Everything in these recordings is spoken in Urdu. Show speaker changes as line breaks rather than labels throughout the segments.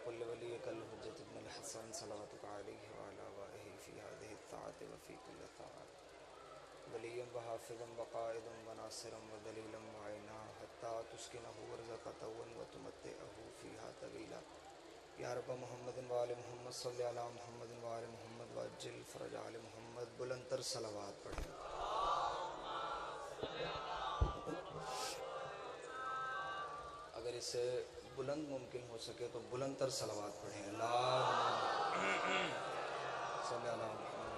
وكل وليك الحجة ابن الحسن صلواتك عليه وعلى آله في هذه الطاعة وفي كل طاعة وليا وحافظا وقائدا وناصرا ودليلا معينا حتى تسكنه ورزقته وتمتعه فيها طويلا یا رب محمد وآل محمد صلی علی محمد وآل محمد وعجل فرج آل محمد. بلند تر صلوات پڑھیں. اگر اسے بلند ممکن ہو سکے تو بلند تر صلوات پڑھیں. اللہم صلی علی محمد.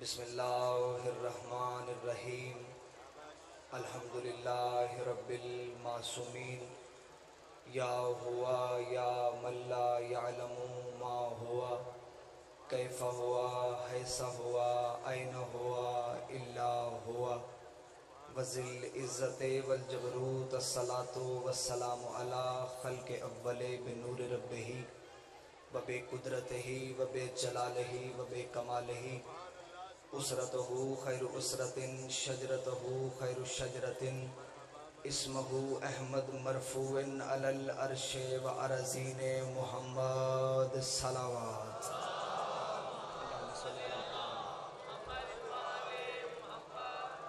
بسم اللہ الرحمن الرحیم. الحمدللہ رب المعصومین. یا ہوا یا من لا یعلم ما ہوا کیف ہوا حیث ہوا این ہوا الا ہوا وذل عزت والجبروت الصلاۃ والسلام علی خلق اول بنور ربہ وبقدرتہ وبجلالہ وبکمالہ. اسرتہ خیر اسرت شجرتہ خیر شجرت اسمہ احمد مرفوع علی العرش و ارضین محمد صلوات.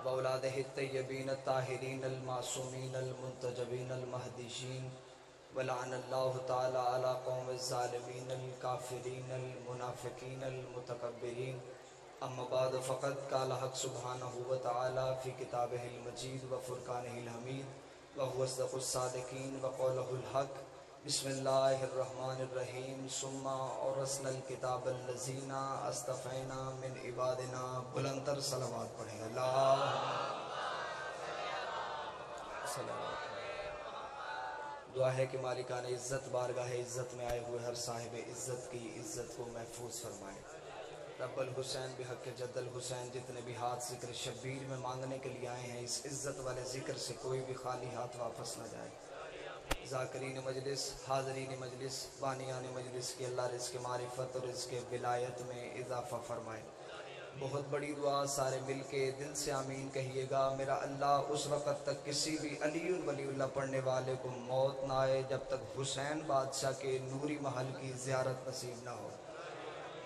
واولادہ الطیبین الطاہرین المعصومین المنتجبین المہدیین. ولعن اللہ تعالی علی قوم الظالمین الکافرین المنافقین المتکبرین. اما بعد فقد قال حق سبحانہ وتعالی فی کتابہ المجید و فرقانہ الحمید وهو اصدق الصادقین وقولہ الحق. بسم اللہ الرحمن الرحیم. ثم اورثنا الکتاب الذین اصطفینا من عبادنا. بلند تر صلوات پڑھیں. دعا ہے کہ مالکان عزت بارگاہ عزت میں آئے ہوئے ہر صاحب عزت کی عزت کو محفوظ فرمائے. رب الحسین بحق جد الحسین جتنے بھی ہاتھ ذکر شبیر میں مانگنے کے لیے آئے ہیں، اس عزت والے ذکر سے کوئی بھی خالی ہاتھ واپس نہ جائے. ذاکرین مجلس، حاضرین مجلس، بانیان مجلس کی اللہ رزق معرفت اور رزق ولایت میں اضافہ فرمائے. بہت بڑی دعا، سارے مل کے دل سے آمین کہیے گا. میرا اللہ اس وقت تک کسی بھی علی ولی اللہ پڑھنے والے کو موت نہ آئے جب تک حسین بادشاہ کے نوری محل کی زیارت نصیب نہ ہو.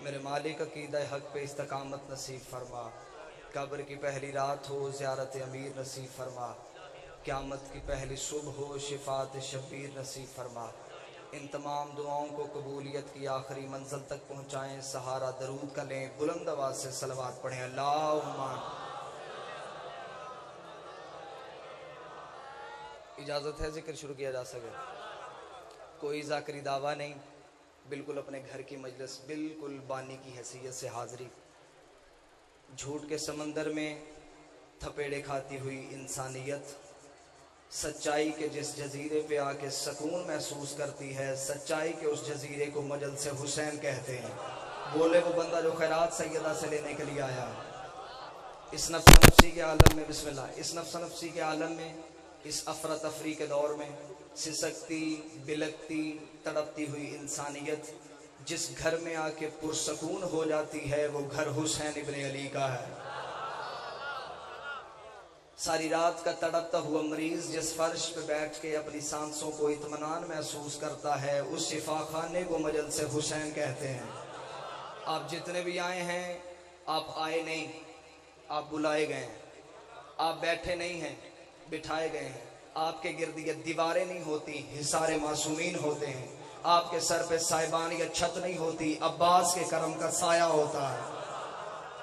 میرے مالک عقیدہ حق پہ استقامت نصیب فرما. قبر کی پہلی رات ہو زیارت امیر نصیب فرما. قیامت کی پہلی صبح ہو شفاعت شبیر نصیب فرما. ان تمام دعاؤں کو قبولیت کی آخری منزل تک پہنچائیں. سہارا درود کا لیں، بلند آواز سے صلوات پڑھیں. اللہم. اجازت ہے ذکر شروع کیا جا سکے؟ کوئی ذاکری دعویٰ نہیں، بالکل اپنے گھر کی مجلس، بالکل بانی کی حیثیت سے حاضری. جھوٹ کے سمندر میں تھپیڑے کھاتی ہوئی انسانیت سچائی کے جس جزیرے پہ آ کے سکون محسوس کرتی ہے، سچائی کے اس جزیرے کو مجلس حسین کہتے ہیں. بولے وہ بندہ جو خیرات سیدہ سے لینے کے لیے آیا. اس نفس نفسی کے عالم میں، بسم اللہ، اس نفس نفسی کے عالم میں، اس افراتفری کے دور میں سسکتی بلکتی تڑپتی ہوئی انسانیت جس گھر میں آ کے پرسکون ہو جاتی ہے، وہ گھر حسین ابن علی کا ہے. ساری رات کا تڑپتا ہوا مریض جس فرش پہ بیٹھ کے اپنی سانسوں کو اطمینان محسوس کرتا ہے، اس شفا خانے کو مجلس حسین کہتے ہیں. آپ جتنے بھی آئے ہیں، آپ آئے نہیں، آپ بلائے گئے ہیں. آپ بیٹھے نہیں ہیں، بٹھائے گئے ہیں. آپ کے گرد یہ دیواریں نہیں ہوتی، حصار معصومین ہوتے ہیں. آپ کے سر پہ صاحبان یا چھت نہیں ہوتی، عباس کے کرم کا سایہ ہوتا ہے.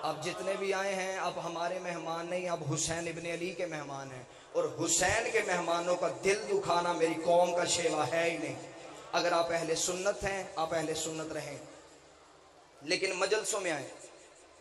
آپ جتنے بھی آئے ہیں، آپ ہمارے مہمان نہیں، آپ حسین ابن علی کے مہمان ہیں. اور حسین کے مہمانوں کا دل دکھانا میری قوم کا شیوا ہے ہی نہیں. اگر آپ اہل سنت ہیں، آپ اہل سنت رہیں، لیکن مجلسوں میں آئیں،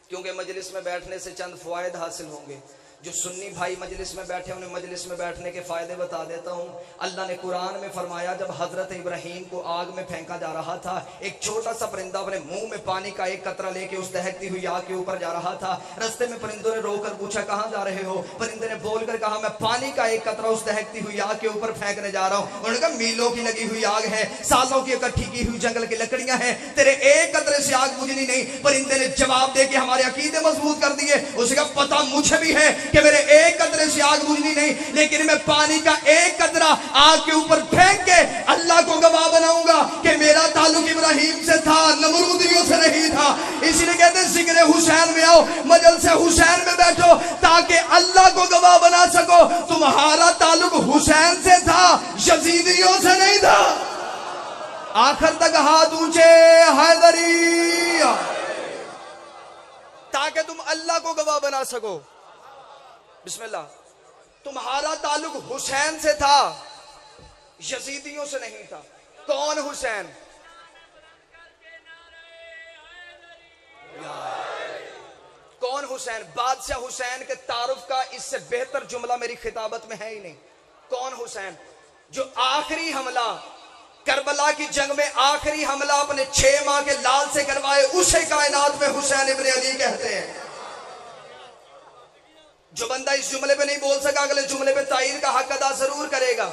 کیونکہ مجلس میں بیٹھنے سے چند فوائد حاصل ہوں گے. جو سنی بھائی مجلس میں بیٹھے انہیں مجلس میں بیٹھنے کے فائدے بتا دیتا ہوں. اللہ نے قرآن میں فرمایا جب حضرت ابراہیم کو آگ میں پھینکا جا رہا تھا، ایک چھوٹا سا پرندہ اپنے منہ میں پانی کا ایک قطرہ لے کے اس دہکتی ہوئی آگ کے اوپر جا رہا تھا. رستے میں پرندوں نے رو کر پوچھا کہاں جا رہے ہو؟ پرندے نے بول کر کہا میں پانی کا ایک قطرہ اس دہکتی ہوئی آگ کے اوپر پھینکنے جا رہا ہوں. انہوں نے کہا میلوں کی لگی ہوئی آگ ہے، سالوں کی اکٹھی کی ہوئی جنگل کی لکڑیاں ہیں، تیرے ایک قطرے سے آگ بجھنی نہیں. پرندے نے جواب دے کے ہمارے عقیدے مضبوط کر دیے. اس کا پتہ مجھے بھی ہے، کہ میرے ایک قطرے سے آگ بجھنی نہیں، لیکن میں پانی کا ایک قطرہ آگ کے اوپر پھینک کے اللہ کو گواہ بناؤں گا کہ میرا تعلق ابراہیم سے تھا، نمرودیوں سے نہیں تھا۔ اسی لیے کہتے ہیں ذکر حسین میں آؤ، مجلس حسین میں بیٹھو تاکہ اللہ کو گواہ بنا سکو تمہارا تعلق حسین سے تھا، یزیدیوں سے نہیں تھا۔ آخر تک ہاتھ اونچے، حیدری، تاکہ تم اللہ کو گواہ بنا سکو۔ بسم اللہ۔ تمہارا تعلق حسین سے تھا، یزیدیوں سے نہیں تھا۔ کون حسین؟ کون حسین؟ بادشاہ حسین کے تعارف کا اس سے بہتر جملہ میری خطابت میں ہے ہی نہیں۔ کون حسین؟ جو آخری حملہ کربلا کی جنگ میں آخری حملہ اپنے 6 ماہ کے لال سے کروائے، اسے کائنات میں حسین ابن علی کہتے ہیں۔ جو بندہ اس جملے پہ نہیں بول سکا اگلے جملے پہ تائید کا حق ادا ضرور کرے گا۔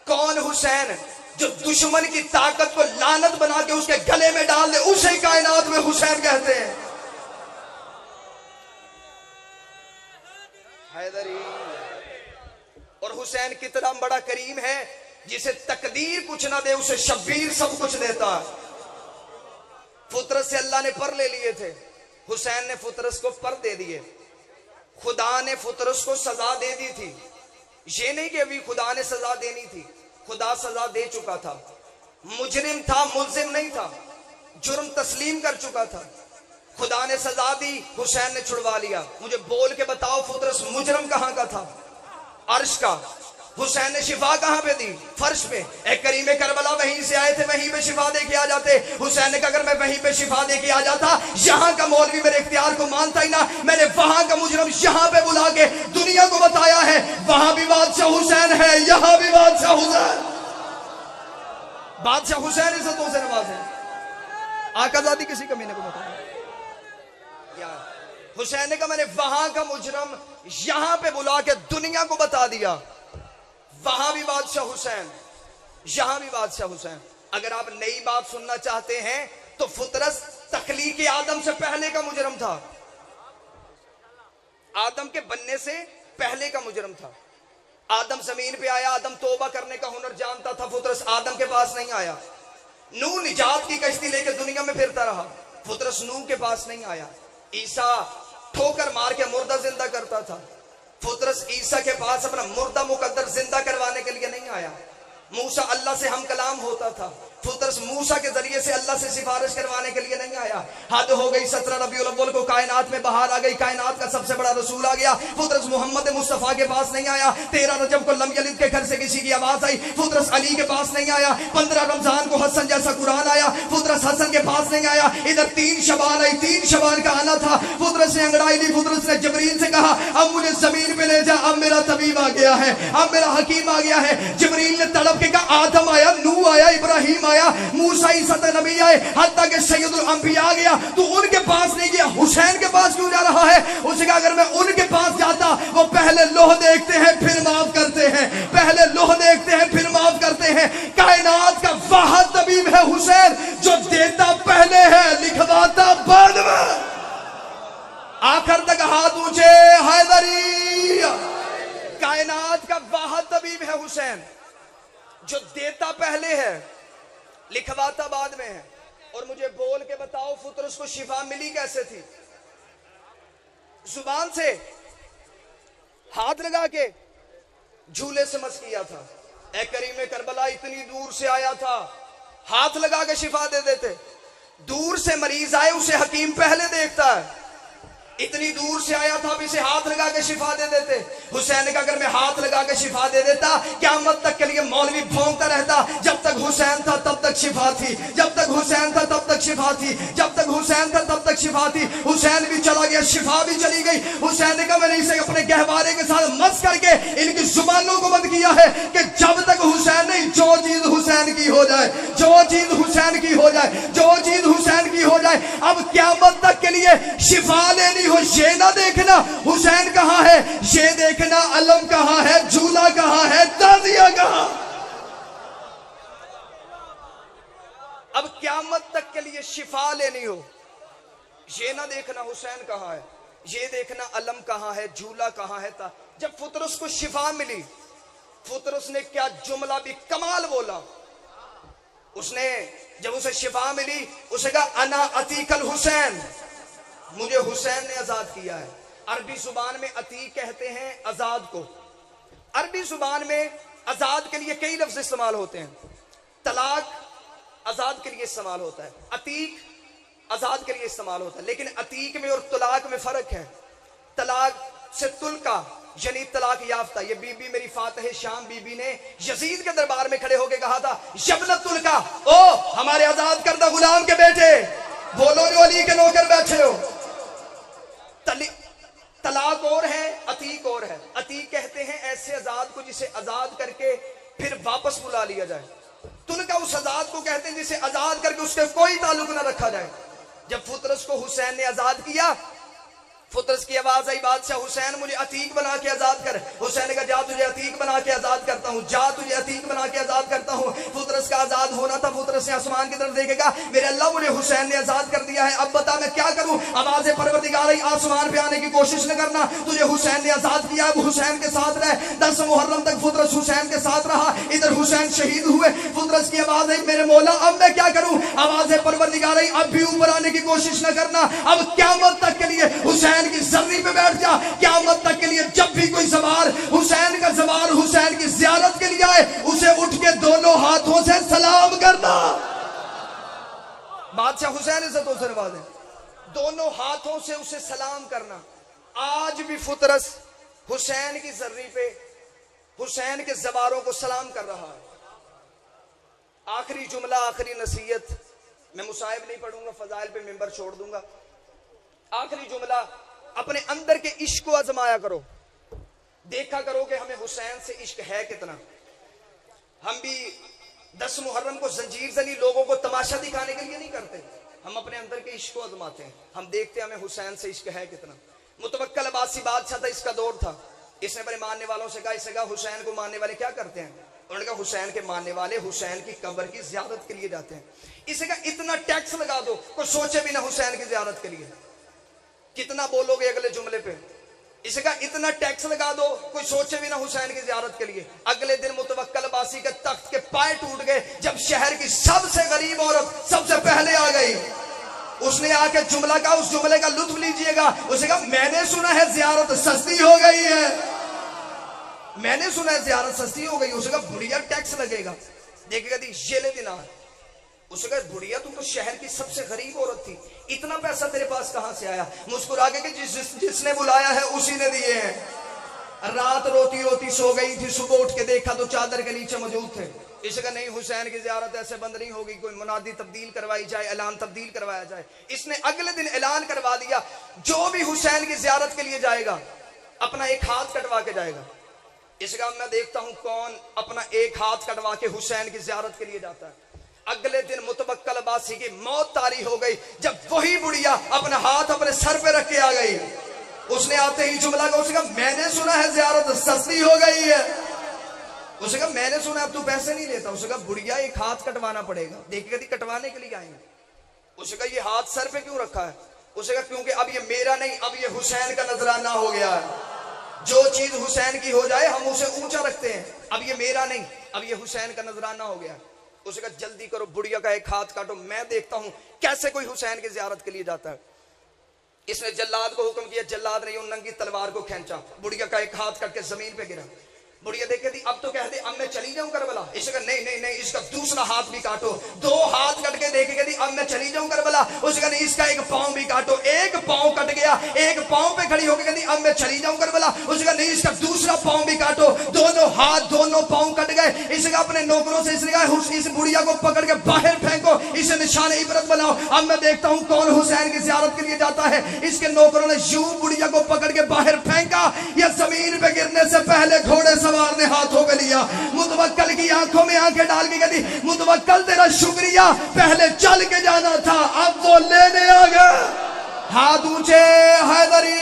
کون حسین؟ جو دشمن کی طاقت کو لعنت بنا کے اس کے گلے میں ڈال دے، اسے کائنات میں حسین کہتے ہیں۔ حیدری۔ اور حسین کتنا بڑا کریم ہے، جسے تقدیر کچھ نہ دے اسے شبیر سب کچھ دیتا ہے۔ فطرت سے اللہ نے پر لے لیے تھے، حسین نے فطرت کو پر دے دیے۔ خدا نے فطرت کو سزا دے دی تھی، یہ نہیں کہ ابھی خدا نے سزا دینی تھی، خدا سزا دے چکا تھا۔ مجرم تھا، ملزم نہیں تھا، جرم تسلیم کر چکا تھا۔ خدا نے سزا دی، حسین نے چھڑوا لیا۔ مجھے بول کے بتاؤ فطرت مجرم کہاں کا تھا؟ عرش کا۔ حسین نے شفا کہاں پہ دی؟ فرش پہ۔ اے کریم کربلا وہیں سے آئے تھے، وہیں پہ شفا دے کے آ جاتے۔ حسین نے کہا اگر میں وہیں پہ شفا دے کے آ جاتا، یہاں کا مولوی میرے اختیار کو مانتا ہی نہ، میں نے وہاں کا مجرم یہاں پہ بلا کے دنیا کو بتایا ہے وہاں بھی بادشاہ حسین ہے، یہاں بھی بادشاہ حسین۔ بادشاہ حسین عزتوں سے نوازے، آقا زادی کسی کمینے کو بتایا۔ حسین نے کہا میں نے وہاں کا مجرم یہاں پہ بلا کے دنیا کو بتا دیا، وہاں بھی بادشاہ حسین، یہاں بھی بادشاہ حسین۔ اگر آپ نئی بات سننا چاہتے ہیں تو فطرت تخلیق آدم سے پہلے کا مجرم تھا، آدم کے بننے سے پہلے کا مجرم تھا۔ آدم زمین پہ آیا، آدم توبہ کرنے کا ہنر جانتا تھا، فطرت آدم کے پاس نہیں آیا۔ نوح نجات کی کشتی لے کے دنیا میں پھرتا رہا، فطرت نوح کے پاس نہیں آیا۔ عیسیٰ ٹھوکر مار کے مردہ زندہ کرتا تھا، فطرت عیسیٰ کے پاس اپنا مردہ مقدر زندہ کروانے کے لیے نہیں آیا۔ موسیٰ اللہ سے ہم کلام ہوتا تھا، فطرت موسیٰ کے ذریعے سے اللہ سے سفارش کروانے کے لیے نہیں آیا۔ حد ہو گئی 17 ربیع الاول کو کائنات میں بہار آ گئی، کائنات کا سب سے بڑا رسول آ گیا، فطرت محمد مصطفیٰ کے پاس نہیں آیا۔ 13 رجب کو لم یلد کے گھر سے کسی کی آواز آئی، فطرت علی کے پاس نہیں آیا۔ 15 رمضان کو حسن جیسا قرآن آیا، فطرت حسن کے پاس نہیں آیا۔ ادھر 3 شعبان آئی، 3 شعبان کا آنا تھا، فطرت نے انگڑائی لی، فطرت نے جبریل سے کہا اب مجھے زمین پہ لے جا، اب میرا طبیب آ گیا ہے، اب میرا حکیم آ گیا ہے۔ جبریل نے تڑپ کے کہا آدم آیا، نوح آیا، ابراہیم آیا، موسیٰ عیسیٰ نبی آئے، حتیٰ کہ سید الانبیاء آ گیا، تو ان کے پاس نہیں گیا، حسین کے پاس کیوں جا رہا ہے؟ اس نے کہا اگر میں ان کے پاس جاتا، وہ پہلے لوح دیکھتے ہیں پھر معاف کرتے ہیں، پہلے لوح دیکھتے ہیں پھر معاف کرتے ہیں۔ کائنات کا واحد طبیب ہے حسین، جو دیتا پہلے ہے لکھواتا بعد میں۔ آخر تک ہاتھ اونچے، حیدری۔ کائنات کا واحد طبیب ہے حسین، جو دیتا پہلے ہے لکھواتا بعد میں ہے۔ اور مجھے بول کے بتاؤ فطرت کو شفا ملی کیسے تھی؟ زبان سے، ہاتھ لگا کے، جھولے سے مس کیا تھا۔ اے کریم کربلا اتنی دور سے آیا تھا، ہاتھ لگا کے شفا دے دیتے۔ دور سے مریض آئے اسے حکیم پہلے دیکھتا ہے، اتنی دور سے آیا تھا اب اسے ہاتھ لگا کے شفا دے دیتے۔ حسین نے کہا اگر میں ہاتھ لگا کے شفا دے دیتا قیامت تک کے لیے مولوی بھونکتا رہتا، جب تک حسین تھا تب تک شفا تھی، جب تک حسین تھا تب تک شفا تھی، جب تک حسین تھا تب تک شفا تھی۔ حسین بھی چلا گیا، شفا بھی چلی گئی۔ حسین نے کہا میں نے اسے اپنے گہوارے کے ساتھ مس کر کے ان کی زبانوں کو بند کیا ہے کہ جب تک حسین نہیں، جو چیز حسین کی ہو جائے، جو چیز حسین کی ہو جائے، جو چیز حسین کی ہو جائے۔ اب قیامت تک کے لیے شفا لینی ہو، یہ نہ دیکھنا حسین کہاں ہے، یہ دیکھنا علم کہاں ہے، جھولا کہاں ہے، تعزیہ کہاں۔ اب قیامت تک کے لیے شفا لینی ہو، یہ نہ دیکھنا حسین کہاں ہے، یہ دیکھنا علم کہاں ہے، جھولا کہاں ہے تھا. جب فطرس کو شفا ملی، فطرس نے کیا جملہ بھی کمال بولا. اس نے جب اسے شفا ملی اسے کہا انا عتیق الحسین، مجھے حسین نے آزاد کیا ہے. عربی زبان میں عتیق کہتے ہیں آزاد کو. عربی زبان میں آزاد کے لیے کئی لفظ استعمال ہوتے ہیں. طلاق آزاد کے لیے استعمال ہوتا ہے، عتیق آزاد کے لیے استعمال ہوتا ہے. لیکن عتیق میں اور طلاق میں فرق ہے. طلاق سے تلقا یعنی طلاق یافتہ. یہ بی بی میری فاتح شام بی بی نے یزید کے دربار میں کھڑے ہو کے کہا تھا یبنۃ تلقا، او ہمارے آزاد کردہ غلام کے بیٹے، بولو جو علی کے نوکر بیٹھے ہو. طلاق اور ہے، عتیق اور ہے. عتیق کہتے ہیں ایسے آزاد کو جسے آزاد کر کے پھر واپس بلا لیا جائے. تلقا اس آزاد کو کہتے ہیں جسے آزاد کر کے اس کے کوئی تعلق نہ رکھا جائے. جب فطرس کو حسین نے آزاد کیا، فطرس کی آواز آئی بادشاہ حسین مجھے عتیق بنا کے آزاد کر. حسین نے کہا جا تجھے عتیق بنا کے آزاد کرتا ہوں، جا تجھے عتیق بنا کے آزاد کرتا ہوں. فطرس کا آزاد ہونا تھا. فطرس نے آسمان کی طرف دیکھے گا میرے اللہ مجھے حسین نے آزاد کر دیا ہے، اب بتا میں کیا کروں. آواز پروردگار آئی آسمان پہ آنے کی کوشش نہ کرنا، تجھے حسین نے آزاد کیا ہے، وہ حسین کے ساتھ رہے. 10 محرم تک فطرس حسین کے ساتھ رہا. ادھر حسین شہید ہوئے. فطرس کی آواز آئی میرے مولا اب میں کیا کروں. آواز پروردگار آئی اب بھی اوپر آنے کی کوشش نہ کرنا، اب قیامت تک کے لیے حسین کی زرعی پہ بیٹھ جا. قیامت تک کے لیے جب بھی کوئی سوار حسین کا سوار حسین کی زیارت کے لیے آئے اسے اٹھ کے دونوں ہاتھوں سے سلام کرنا. بادشاہ حسین عزتوں سے نوازے، دونوں ہاتھوں سے اسے سلام کرنا. آج بھی فطرس حسین کی زرعی پہ حسین کے زواروں کو سلام کر رہا ہے. آخری جملہ، آخری نصیحت، میں مصائب نہیں پڑھوں گا، فضائل پہ ممبر چھوڑ دوں گا. آخری جملہ، اپنے اندر کے عشق کو آزمایا کرو، دیکھا کرو کہ ہمیں حسین سے عشق ہے کتنا. ہم بھی 10 محرم کو زنجیر زنی لوگوں کو تماشا دکھانے کے لیے نہیں کرتے، ہم اپنے اندر کے عشق کو آزماتے ہیں. ہم دیکھتے ہیں ہمیں حسین سے عشق ہے کتنا. متوکل عباسی بادشاہ تھا، اس کا دور تھا. اس نے اپنے ماننے والوں سے کہا، اس نے کہا حسین کو ماننے والے کیا کرتے ہیں. انہوں نے کہا حسین کے ماننے والے حسین کی قبر کی زیارت کے لیے جاتے ہیں. اس نے کہا اتنا ٹیکس لگا دو کوئی سوچے بھی نہ حسین کی زیارت کے لیے. کتنا بولو گے اگلے جملے پہ. اسے کہا اتنا ٹیکس لگا دو کوئی سوچے بھی نہ حسین کی زیارت کے لیے. اگلے دن متوکل عباسی کے تخت کے پائے ٹوٹ گئے جب شہر کی سب سے غریب عورت سب سے پہلے آ گئی. اس نے آ کے جملہ کہا، اس جملے کا لطف لیجئے گا. اسے کہا میں نے سنا ہے زیارت سستی ہو گئی ہے، میں نے سنا ہے زیارت سستی ہو گئی. اسے کہا بڑھیا ٹیکس لگے گا. دیکھے گا دی یہ لے دینا. اسے کہا بڑھیا تم تو شہر کی سب سے غریب عورت تھی، اتنا پیسہ تیرے پاس کہاں سے آیا. مسکرا کے کہ جس نے بلایا ہے اسی نے دیے ہیں. رات روتی روتی سو گئی تھی، صبح اٹھ کے دیکھا تو چادر کے نیچے موجود تھے. اسے کہا نہیں حسین کی زیارت ایسے بند نہیں ہوگی، کوئی منادی تبدیل کروائی جائے، اعلان تبدیل کروایا جائے. اس نے اگلے دن اعلان کروا دیا جو بھی حسین کی زیارت کے لیے جائے گا اپنا ایک ہاتھ کٹوا کے جائے گا. اس کا میں دیکھتا ہوں کون اپنا ایک ہاتھ کٹوا کے حسین کی زیارت کے لیے جاتا ہے. اگلے دن متوکل عباسی کی موت طاری ہو گئی جب وہی بڑھیا اپنا ہاتھ اپنے سر پہ رکھ کے آ گئی. اس نے آتے ہی جملہ کہا، اس نے کہا میں نے سنا ہے زیارت سستی ہو گئی ہے. اس نے کہا میں نے سنا اب تو پیسے نہیں لیتا. اس نے کہا بڑھیا ایک ہاتھ کٹوانا پڑے گا. دیکھے گا کٹوانے کے لیے آئیں گے. اس نے کہا یہ ہاتھ سر پہ کیوں رکھا ہے. اس نے کہا کیونکہ اب یہ میرا نہیں، اب یہ حسین کا نذرانہ ہو گیا ہے. جو چیز حسین کی ہو جائے ہم اسے اونچا رکھتے ہیں. اب یہ میرا نہیں، اب یہ حسین کا نذرانہ ہو گیا. اسے کہا جلدی کرو بڑھیا کا ایک ہاتھ کاٹو، میں دیکھتا ہوں کیسے کوئی حسین کی زیارت کے لیے جاتا ہے. اس نے جلاد کو حکم کیا، جلاد نے ننگی تلوار کو کھینچا، بڑھیا کا ایک ہاتھ کٹ کے زمین پہ گرا. بڑھیا دیکھے تھی اب تو کہتے اب میں چلی جاؤں کربلا. اس نے کہا نہیں نہیں نہیں، اس کا دوسرا ہاتھ بھی کاٹو. 2 ہاتھ کٹ کے دیکھے گی اب میں چلی جاؤں کربلا. اس نے کہا نہیں اس کا ایک پاؤں بھی کاٹو. ایک پاؤں کٹ گیا، ایک پاؤں پہ کھڑی ہو کے کہتی اب میں چلی جاؤں کربلا. اس نے کہا نہیں اس کا دوسرا پاؤں بھی کاٹو. دونوں ہاتھ دونوں پاؤں کٹ گئے. اس نے کہا اپنے نوکروں سے اس نے کہا اس بڑھیا کو پکڑ کے باہر پھینکو، اسے نشان عبرت بناؤ. اب میں دیکھتا ہوں کون حسین کی زیارت کے لیے جاتا ہے. اس کے نوکروں نے یوں بڑھیا کو پکڑ کے باہر پھینکا، یہ زمین پہ گرنے سے پہلے گھوڑے سوار نے ہاتھوں لیا. متوکل کی آنکھوں میں آنکھیں ڈال کے کہتی متوکل تیرا شکریہ، پہلے چل کے جانا تھا اب وہ لینے آ گئے. ہاتھ اونچے حیدری